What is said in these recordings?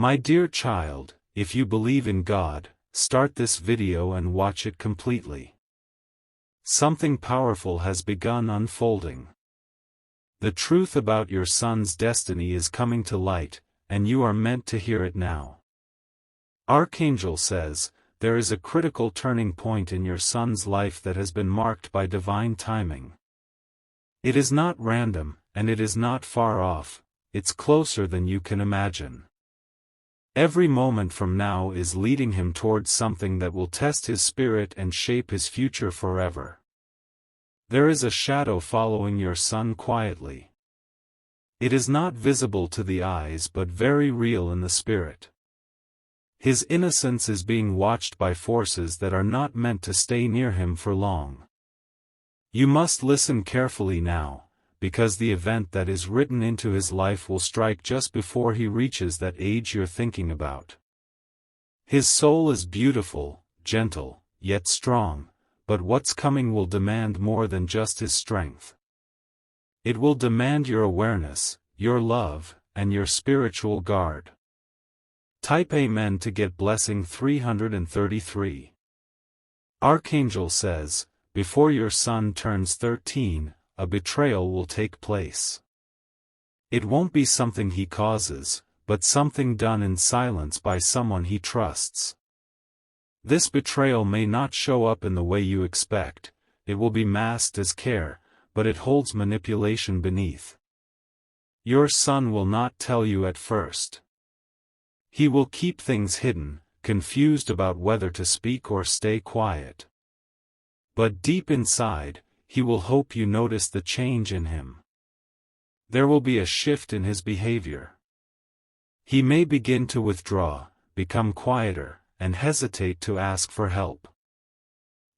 My dear child, if you believe in God, start this video and watch it completely. Something powerful has begun unfolding. The truth about your son's destiny is coming to light, and you are meant to hear it now. Archangel says, there is a critical turning point in your son's life that has been marked by divine timing. It is not random, and it is not far off, it's closer than you can imagine. Every moment from now is leading him towards something that will test his spirit and shape his future forever. There is a shadow following your son quietly. It is not visible to the eyes but very real in the spirit. His innocence is being watched by forces that are not meant to stay near him for long. You must listen carefully now, because the event that is written into his life will strike just before he reaches that age you're thinking about. His soul is beautiful, gentle, yet strong, but what's coming will demand more than just his strength. It will demand your awareness, your love, and your spiritual guard. Type Amen to get blessing 333. Archangel says, before your son turns 13, a betrayal will take place. It won't be something he causes, but something done in silence by someone he trusts. This betrayal may not show up in the way you expect, it will be masked as care, but it holds manipulation beneath. Your son will not tell you at first. He will keep things hidden, confused about whether to speak or stay quiet. But deep inside, he will hope you notice the change in him. There will be a shift in his behavior. He may begin to withdraw, become quieter, and hesitate to ask for help.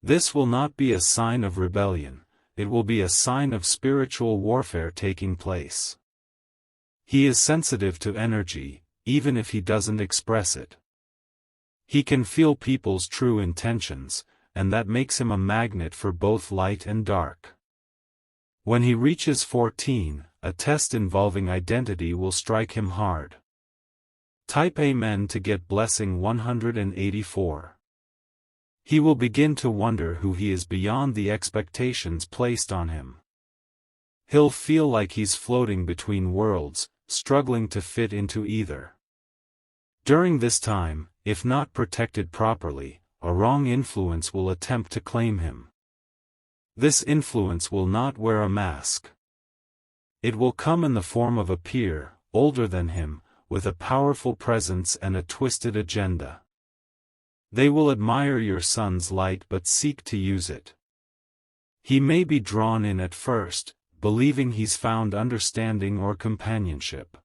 This will not be a sign of rebellion, it will be a sign of spiritual warfare taking place. He is sensitive to energy, even if he doesn't express it. He can feel people's true intentions, and that makes him a magnet for both light and dark. When he reaches 14, a test involving identity will strike him hard. Type Amen to get blessing 184. He will begin to wonder who he is beyond the expectations placed on him. He'll feel like he's floating between worlds, struggling to fit into either. During this time, if not protected properly, a wrong influence will attempt to claim him. This influence will not wear a mask. It will come in the form of a peer, older than him, with a powerful presence and a twisted agenda. They will admire your son's light but seek to use it. He may be drawn in at first, believing he's found understanding or companionship.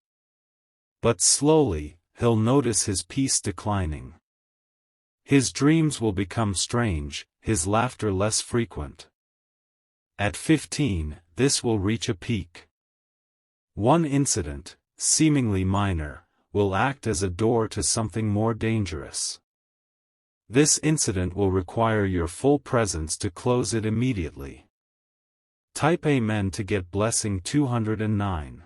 But slowly, he'll notice his peace declining. His dreams will become strange, his laughter less frequent. At 15, this will reach a peak. One incident, seemingly minor, will act as a door to something more dangerous. This incident will require your full presence to close it immediately. Type Amen to get blessing 209.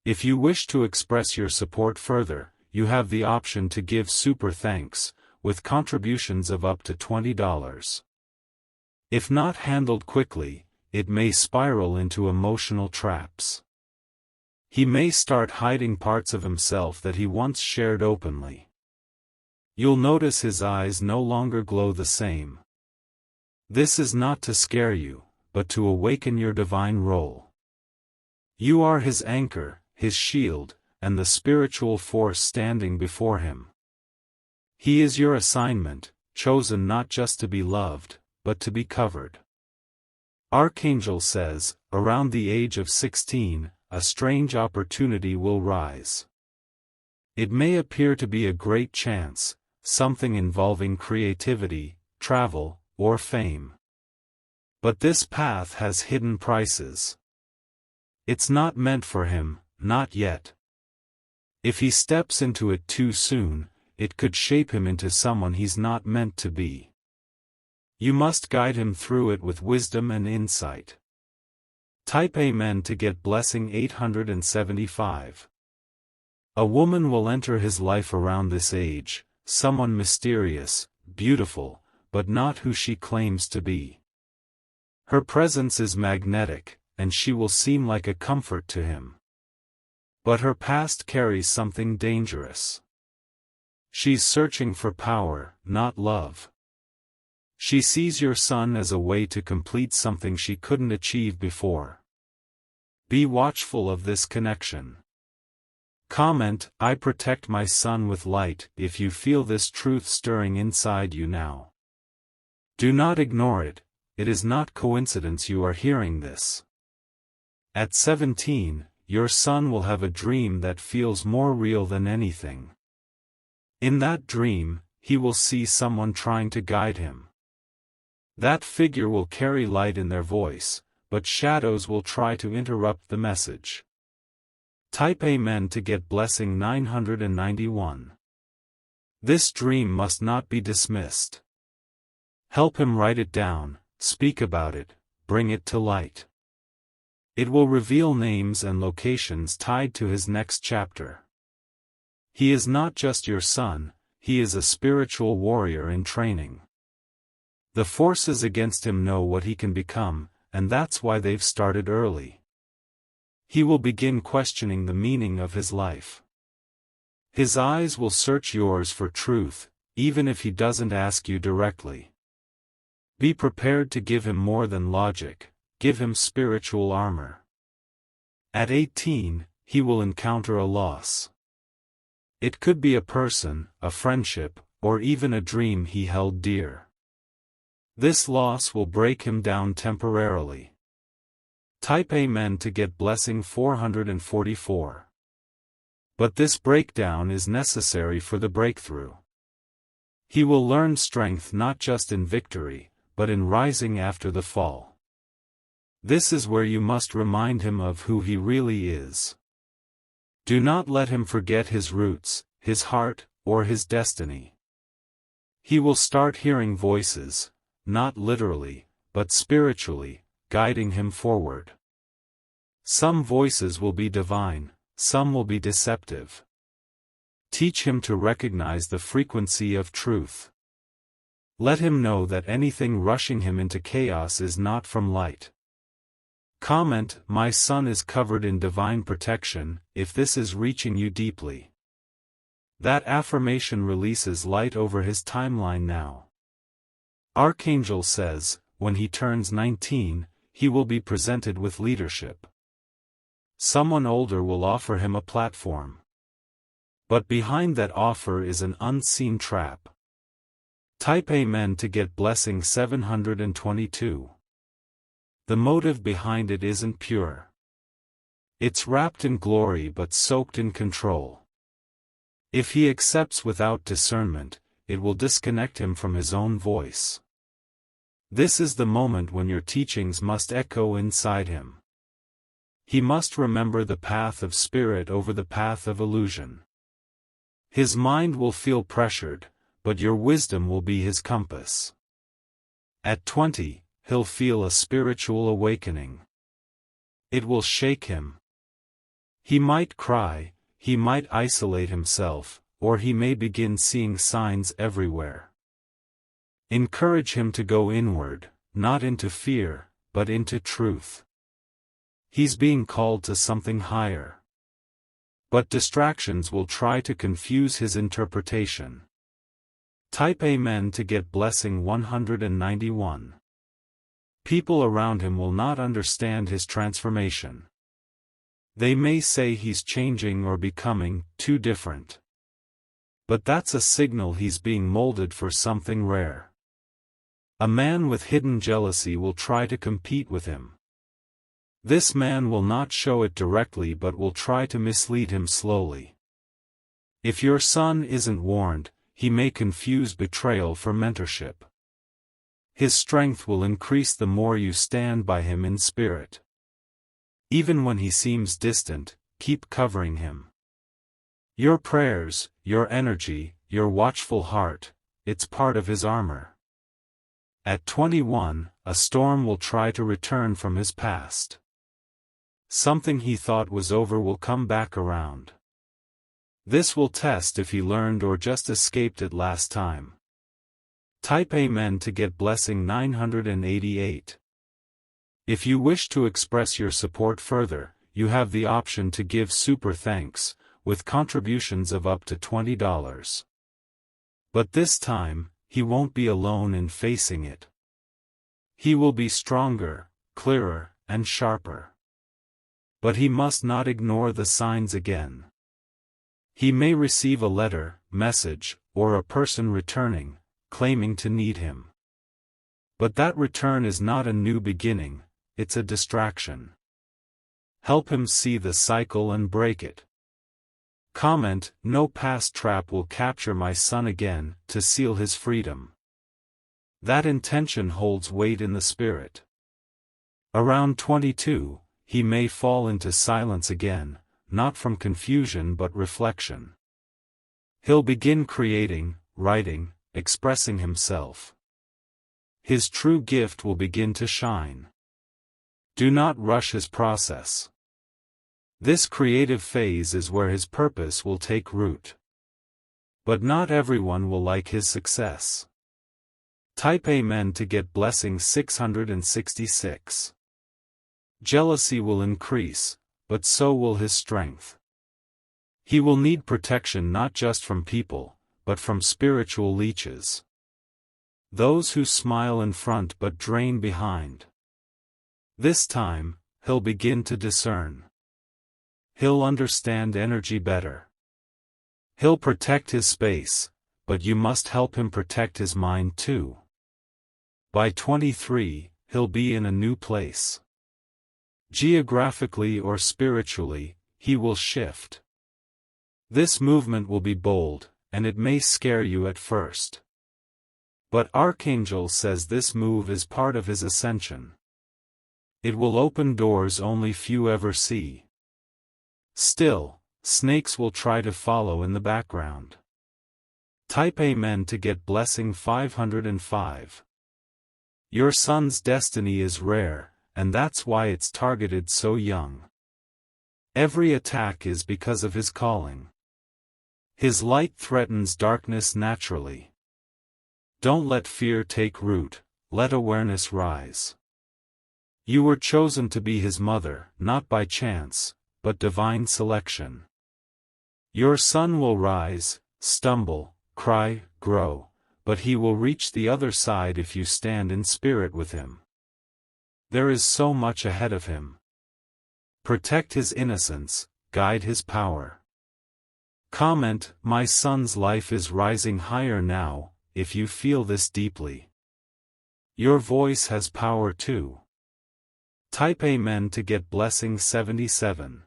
If you wish to express your support further, you have the option to give super thanks, with contributions of up to $20. If not handled quickly, it may spiral into emotional traps. He may start hiding parts of himself that he once shared openly. You'll notice his eyes no longer glow the same. This is not to scare you, but to awaken your divine role. You are his anchor, his shield, and the spiritual force standing before him. He is your assignment, chosen not just to be loved, but to be covered. Archangel says, around the age of 16, a strange opportunity will rise. It may appear to be a great chance, something involving creativity, travel, or fame. But this path has hidden prices. It's not meant for him, not yet. If he steps into it too soon, it could shape him into someone he's not meant to be. You must guide him through it with wisdom and insight. Type Amen to get blessing 875. A woman will enter his life around this age, someone mysterious, beautiful, but not who she claims to be. Her presence is magnetic, and she will seem like a comfort to him. But her past carries something dangerous. She's searching for power, not love. She sees your son as a way to complete something she couldn't achieve before. Be watchful of this connection. Comment, I protect my son with light, if you feel this truth stirring inside you now. Do not ignore it, it is not coincidence you are hearing this. At 17, your son will have a dream that feels more real than anything. In that dream, he will see someone trying to guide him. That figure will carry light in their voice, but shadows will try to interrupt the message. Type Amen to get blessing 991. This dream must not be dismissed. Help him write it down, speak about it, bring it to light. It will reveal names and locations tied to his next chapter. He is not just your son, he is a spiritual warrior in training. The forces against him know what he can become, and that's why they've started early. He will begin questioning the meaning of his life. His eyes will search yours for truth, even if he doesn't ask you directly. Be prepared to give him more than logic, give him spiritual armor. At 18, he will encounter a loss. It could be a person, a friendship, or even a dream he held dear. This loss will break him down temporarily. Type Amen to get blessing 444. But this breakdown is necessary for the breakthrough. He will learn strength not just in victory, but in rising after the fall. This is where you must remind him of who he really is. Do not let him forget his roots, his heart, or his destiny. He will start hearing voices, not literally, but spiritually, guiding him forward. Some voices will be divine, some will be deceptive. Teach him to recognize the frequency of truth. Let him know that anything rushing him into chaos is not from light. Comment, my son is covered in divine protection, if this is reaching you deeply. That affirmation releases light over his timeline now. Archangel says, when he turns 19, he will be presented with leadership. Someone older will offer him a platform. But behind that offer is an unseen trap. Type Amen to get blessing 722. The motive behind it isn't pure. It's wrapped in glory but soaked in control. If he accepts without discernment, it will disconnect him from his own voice. This is the moment when your teachings must echo inside him. He must remember the path of spirit over the path of illusion. His mind will feel pressured, but your wisdom will be his compass. At 20, he'll feel a spiritual awakening. It will shake him. He might cry, he might isolate himself, or he may begin seeing signs everywhere. Encourage him to go inward, not into fear, but into truth. He's being called to something higher. But distractions will try to confuse his interpretation. Type Amen to get blessing 191. People around him will not understand his transformation. They may say he's changing or becoming too different. But that's a signal he's being molded for something rare. A man with hidden jealousy will try to compete with him. This man will not show it directly but will try to mislead him slowly. If your son isn't warned, he may confuse betrayal for mentorship. His strength will increase the more you stand by him in spirit. Even when he seems distant, keep covering him. Your prayers, your energy, your watchful heart, it's part of his armor. At 21, a storm will try to return from his past. Something he thought was over will come back around. This will test if he learned or just escaped it last time. Type Amen to get blessing 988. If you wish to express your support further, you have the option to give super thanks, with contributions of up to $20. But this time, he won't be alone in facing it. He will be stronger, clearer, and sharper. But he must not ignore the signs again. He may receive a letter, message, or a person returning, claiming to need him. But that return is not a new beginning, it's a distraction. Help him see the cycle and break it. Comment, "No past trap will capture my son again," to seal his freedom. That intention holds weight in the spirit. Around 22, he may fall into silence again, not from confusion but reflection. He'll begin creating, writing, expressing himself. His true gift will begin to shine. Do not rush his process. This creative phase is where his purpose will take root. But not everyone will like his success. Type Amen to get blessing 666. Jealousy will increase, but so will his strength. He will need protection not just from people, but from spiritual leeches. Those who smile in front but drain behind. This time, he'll begin to discern. He'll understand energy better. He'll protect his space, but you must help him protect his mind too. By 23, he'll be in a new place. Geographically or spiritually, he will shift. This movement will be bold, and it may scare you at first. But Archangel says this move is part of his ascension. It will open doors only few ever see. Still, snakes will try to follow in the background. Type Amen to get blessing 505. Your son's destiny is rare, and that's why it's targeted so young. Every attack is because of his calling. His light threatens darkness naturally. Don't let fear take root, let awareness rise. You were chosen to be his mother, not by chance, but divine selection. Your son will rise, stumble, cry, grow, but he will reach the other side if you stand in spirit with him. There is so much ahead of him. Protect his innocence, guide his power. Comment, "My son's life is rising higher now," if you feel this deeply. Your voice has power too. Type Amen to get blessing 77.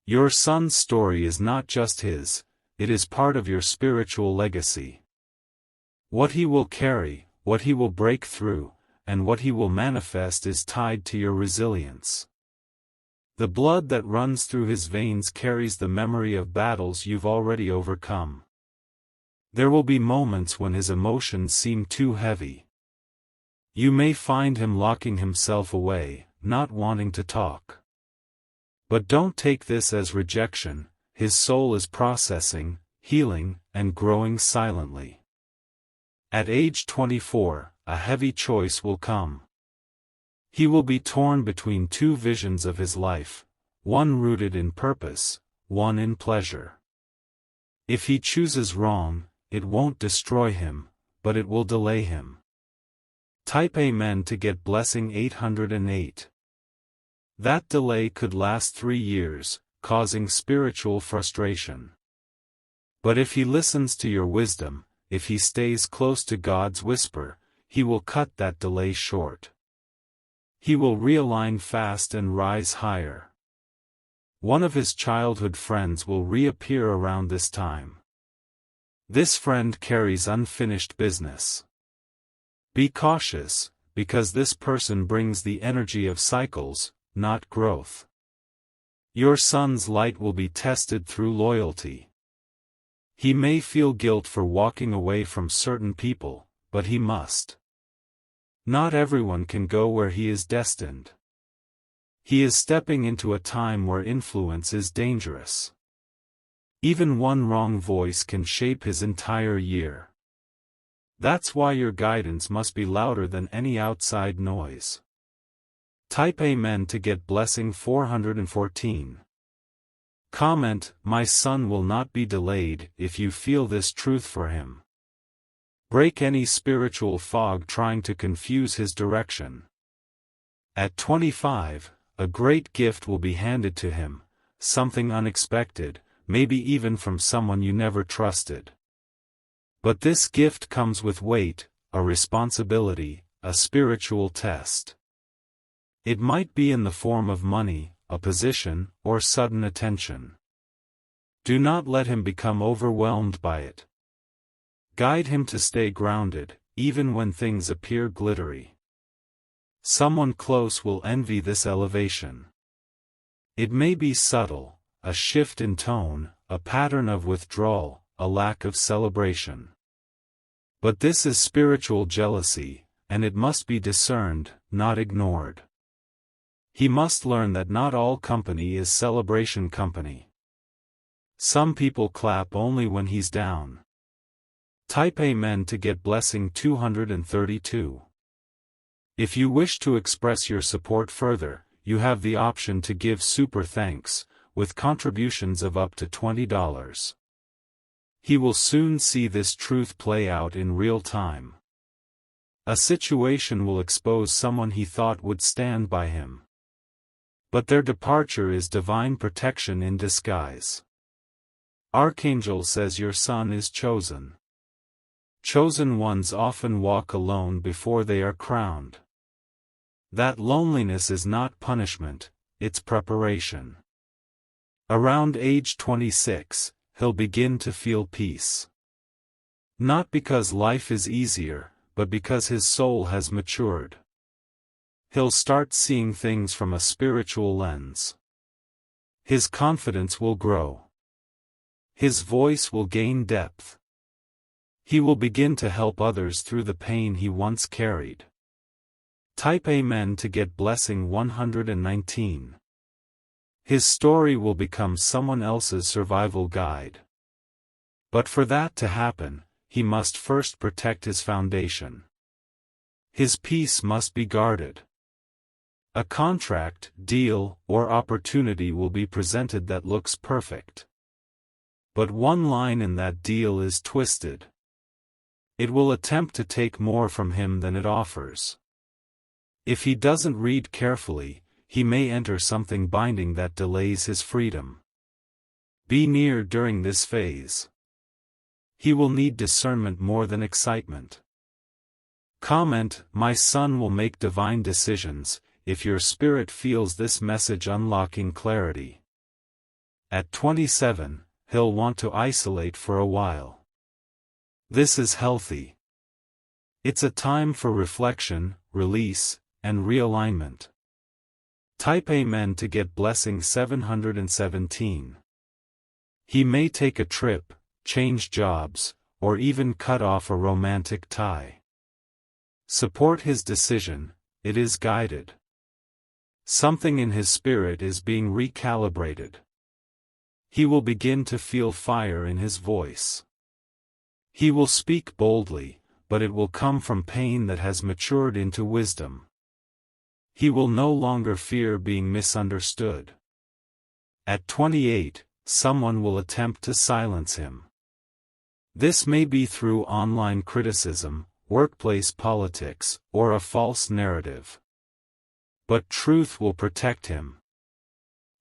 Your son's story is not just his, it is part of your spiritual legacy. What he will carry, what he will break through, and what he will manifest is tied to your resilience. The blood that runs through his veins carries the memory of battles you've already overcome. There will be moments when his emotions seem too heavy. You may find him locking himself away, not wanting to talk. But don't take this as rejection, his soul is processing, healing, and growing silently. At age 24, a heavy choice will come. He will be torn between two visions of his life, one rooted in purpose, one in pleasure. If he chooses wrong, it won't destroy him, but it will delay him. Type Amen to get blessing 808. That delay could last 3 years, causing spiritual frustration. But if he listens to your wisdom, if he stays close to God's whisper, he will cut that delay short. He will realign fast and rise higher. One of his childhood friends will reappear around this time. This friend carries unfinished business. Be cautious, because this person brings the energy of cycles, not growth. Your son's light will be tested through loyalty. He may feel guilt for walking away from certain people, but he must. Not everyone can go where he is destined. He is stepping into a time where influence is dangerous. Even one wrong voice can shape his entire year. That's why your guidance must be louder than any outside noise. Type Amen to get blessing 414. Comment, my son will not be delayed, if you feel this truth for him. Break any spiritual fog trying to confuse his direction. At 25, a great gift will be handed to him, something unexpected, maybe even from someone you never trusted. But this gift comes with weight, a responsibility, a spiritual test. It might be in the form of money, a position, or sudden attention. Do not let him become overwhelmed by it. Guide him to stay grounded, even when things appear glittery. Someone close will envy this elevation. It may be subtle, a shift in tone, a pattern of withdrawal, a lack of celebration. But this is spiritual jealousy, and it must be discerned, not ignored. He must learn that not all company is celebration company. Some people clap only when he's down. Type Amen to get blessing 232. If you wish to express your support further, you have the option to give super thanks, with contributions of up to $20. He will soon see this truth play out in real time. A situation will expose someone he thought would stand by him. But their departure is divine protection in disguise. Archangel says your son is chosen. Chosen ones often walk alone before they are crowned. That loneliness is not punishment, it's preparation. Around age 26, he'll begin to feel peace. Not because life is easier, but because his soul has matured. He'll start seeing things from a spiritual lens. His confidence will grow. His voice will gain depth. He will begin to help others through the pain he once carried. Type Amen to get blessing 119. His story will become someone else's survival guide. But for that to happen, he must first protect his foundation. His peace must be guarded. A contract, deal, or opportunity will be presented that looks perfect. But one line in that deal is twisted. It will attempt to take more from him than it offers. If he doesn't read carefully, he may enter something binding that delays his freedom. Be near during this phase. He will need discernment more than excitement. Comment, my son will make divine decisions, if your spirit feels this message unlocking clarity. At 27, he'll want to isolate for a while. This is healthy. It's a time for reflection, release, and realignment. Type Amen to get blessing 717. He may take a trip, change jobs, or even cut off a romantic tie. Support his decision, it is guided. Something in his spirit is being recalibrated. He will begin to feel fire in his voice. He will speak boldly, but it will come from pain that has matured into wisdom. He will no longer fear being misunderstood. At 28, someone will attempt to silence him. This may be through online criticism, workplace politics, or a false narrative. But truth will protect him.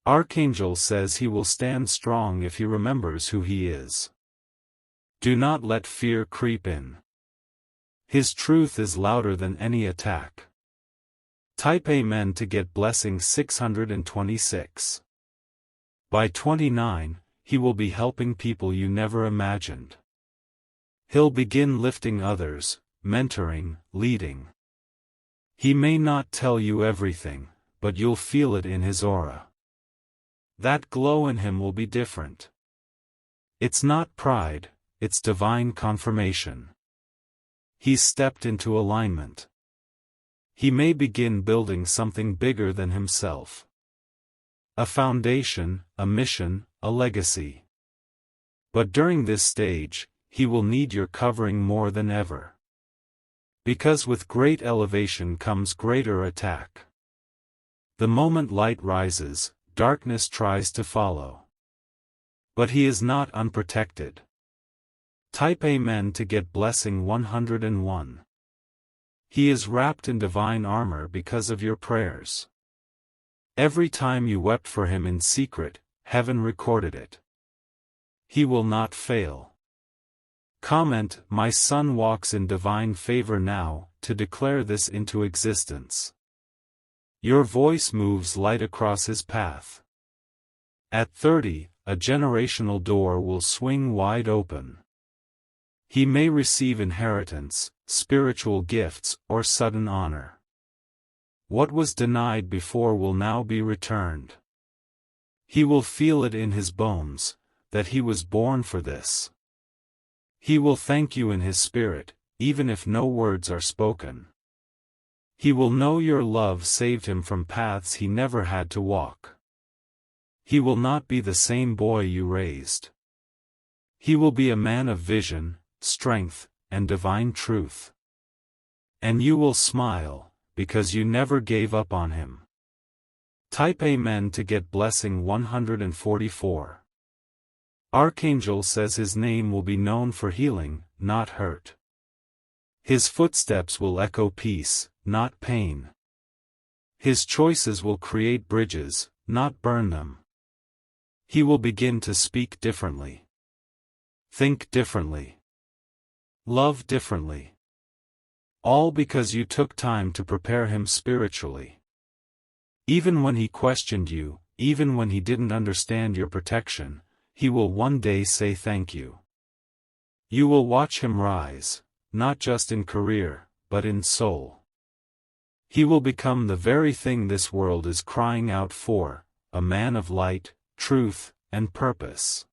Archangel says he will stand strong if he remembers who he is. Do not let fear creep in. His truth is louder than any attack. Type Amen to get blessing 626. By 29, he will be helping people you never imagined. He'll begin lifting others, mentoring, leading. He may not tell you everything, but you'll feel it in his aura. That glow in him will be different. It's not pride, it's divine confirmation. He's stepped into alignment. He may begin building something bigger than himself. A foundation, a mission, a legacy. But during this stage, he will need your covering more than ever. Because with great elevation comes greater attack. The moment light rises, darkness tries to follow. But he is not unprotected. Type Amen to get blessing 101. He is wrapped in divine armor because of your prayers. Every time you wept for him in secret, heaven recorded it. He will not fail. Comment, my son walks in divine favor now, to declare this into existence. Your voice moves light across his path. At 30, a generational door will swing wide open. He may receive inheritance, spiritual gifts, or sudden honor. What was denied before will now be returned. He will feel it in his bones, that he was born for this. He will thank you in his spirit, even if no words are spoken. He will know your love saved him from paths he never had to walk. He will not be the same boy you raised. He will be a man of vision, strength, and divine truth. And you will smile, because you never gave up on him. Type Amen to get blessing 144. Archangel says his name will be known for healing, not hurt. His footsteps will echo peace, not pain. His choices will create bridges, not burn them. He will begin to speak differently. Think differently. Love differently. All because you took time to prepare him spiritually. Even when he questioned you, even when he didn't understand your protection, he will one day say thank you. You will watch him rise, not just in career, but in soul. He will become the very thing this world is crying out for, a man of light, truth, and purpose.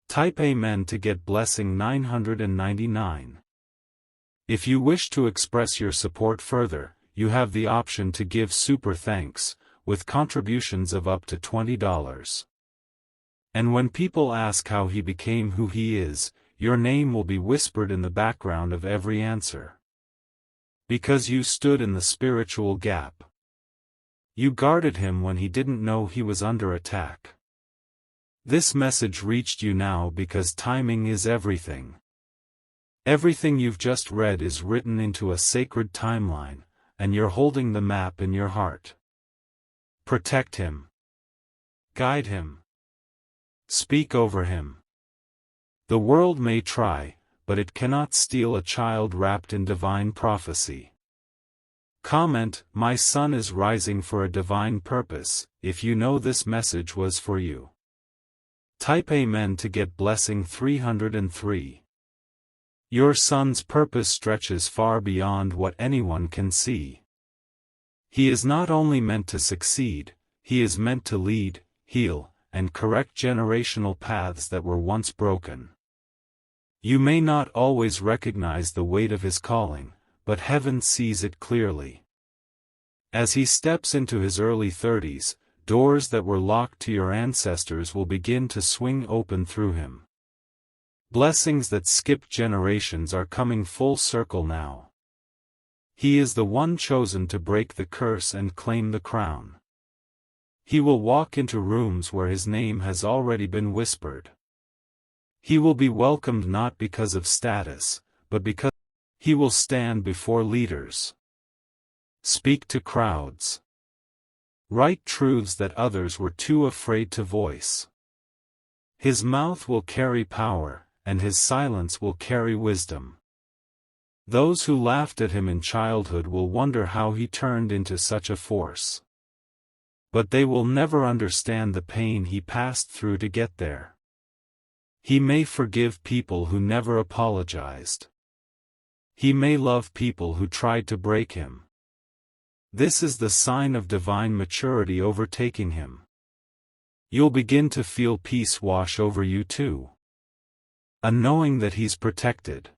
Type Amen to get blessing 999. If you wish to express your support further, you have the option to give super thanks, with contributions of up to $20. And when people ask how he became who he is, your name will be whispered in the background of every answer. Because you stood in the spiritual gap. You guarded him when he didn't know he was under attack. This message reached you now because timing is everything. Everything you've just read is written into a sacred timeline, and you're holding the map in your heart. Protect him. Guide him. Speak over him. The world may try, but it cannot steal a child wrapped in divine prophecy. Comment, my son is rising for a divine purpose, if you know this message was for you. Type Amen to get blessing 303. Your son's purpose stretches far beyond what anyone can see. He is not only meant to succeed, he is meant to lead, heal, and correct generational paths that were once broken. You may not always recognize the weight of his calling, but heaven sees it clearly. As he steps into his early 30s, doors that were locked to your ancestors will begin to swing open through him. Blessings that skipped generations are coming full circle now. He is the one chosen to break the curse and claim the crown. He will walk into rooms where his name has already been whispered. He will be welcomed not because of status, but because he will stand before leaders. Speak to crowds. Write truths that others were too afraid to voice. His mouth will carry power, and his silence will carry wisdom. Those who laughed at him in childhood will wonder how he turned into such a force. But they will never understand the pain he passed through to get there. He may forgive people who never apologized. He may love people who tried to break him. This is the sign of divine maturity overtaking him. You'll begin to feel peace wash over you too. A knowing that he's protected.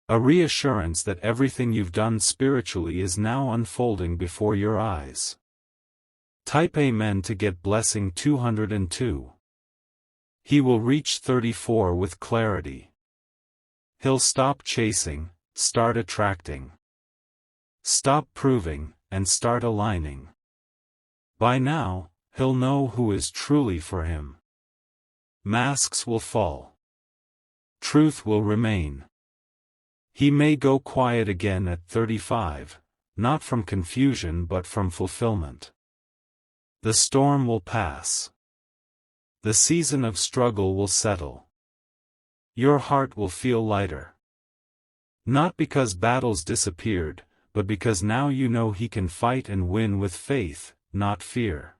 A reassurance that everything you've done spiritually is now unfolding before your eyes. Type Amen to get blessing 202. He will reach 34 with clarity. He'll stop chasing, start attracting. Stop proving, and start aligning. By now, he'll know who is truly for him. Masks will fall. Truth will remain. He may go quiet again at 35, not from confusion but from fulfillment. The storm will pass. The season of struggle will settle. Your heart will feel lighter. Not because battles disappeared, but because now you know he can fight and win with faith, not fear.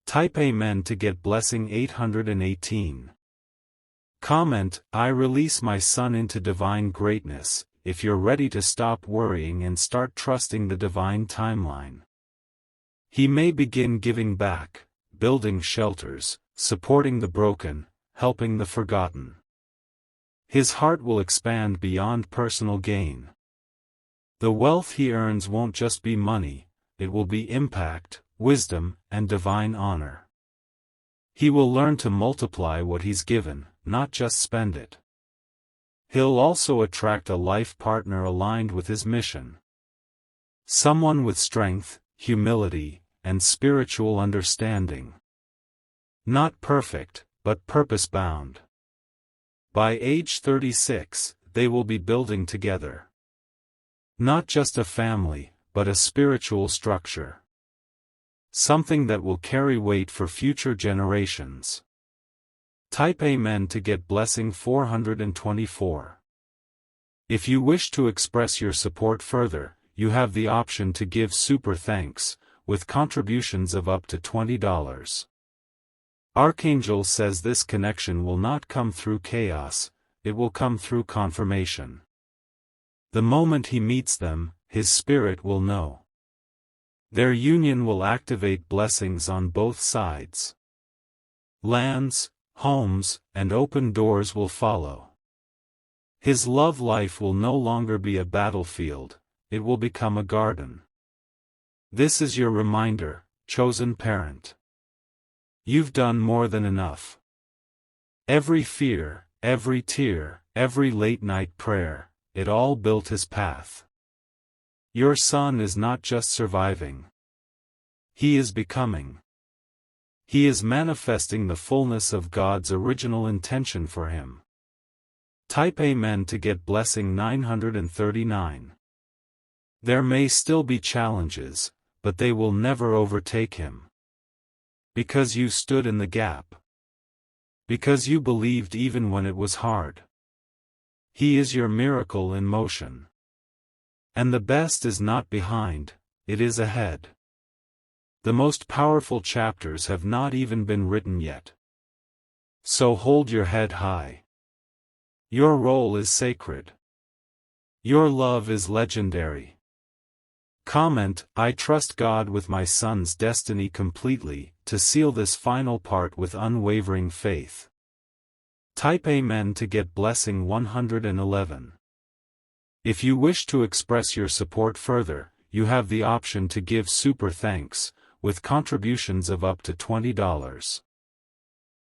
Type Amen to get blessing 818. Comment, I release my son into divine greatness, if you're ready to stop worrying and start trusting the divine timeline. He may begin giving back, building shelters, supporting the broken, helping the forgotten. His heart will expand beyond personal gain. The wealth he earns won't just be money, it will be impact, wisdom, and divine honor. He will learn to multiply what he's given, not just spend it. He'll also attract a life partner aligned with his mission. Someone with strength, humility, and spiritual understanding. Not perfect, but purpose-bound. By age 36, they will be building together. Not just a family, but a spiritual structure. Something that will carry weight for future generations. Type Amen to get blessing 424. If you wish to express your support further, you have the option to give super thanks, with contributions of up to $20. Archangel says this connection will not come through chaos, it will come through confirmation. The moment he meets them, his spirit will know. Their union will activate blessings on both sides. Lands, homes, and open doors will follow. His love life will no longer be a battlefield, it will become a garden. This is your reminder, chosen parent. You've done more than enough. Every fear, every tear, every late-night prayer, it all built his path. Your son is not just surviving. He is becoming. He is manifesting the fullness of God's original intention for him. Type Amen to get blessing 939. There may still be challenges, but they will never overtake him. Because you stood in the gap. Because you believed even when it was hard. He is your miracle in motion. And the best is not behind, it is ahead. The most powerful chapters have not even been written yet. So hold your head high. Your role is sacred. Your love is legendary. Comment, I trust God with my son's destiny completely, to seal this final part with unwavering faith. Type Amen to get blessing 111. If you wish to express your support further, you have the option to give super thanks, with contributions of up to $20.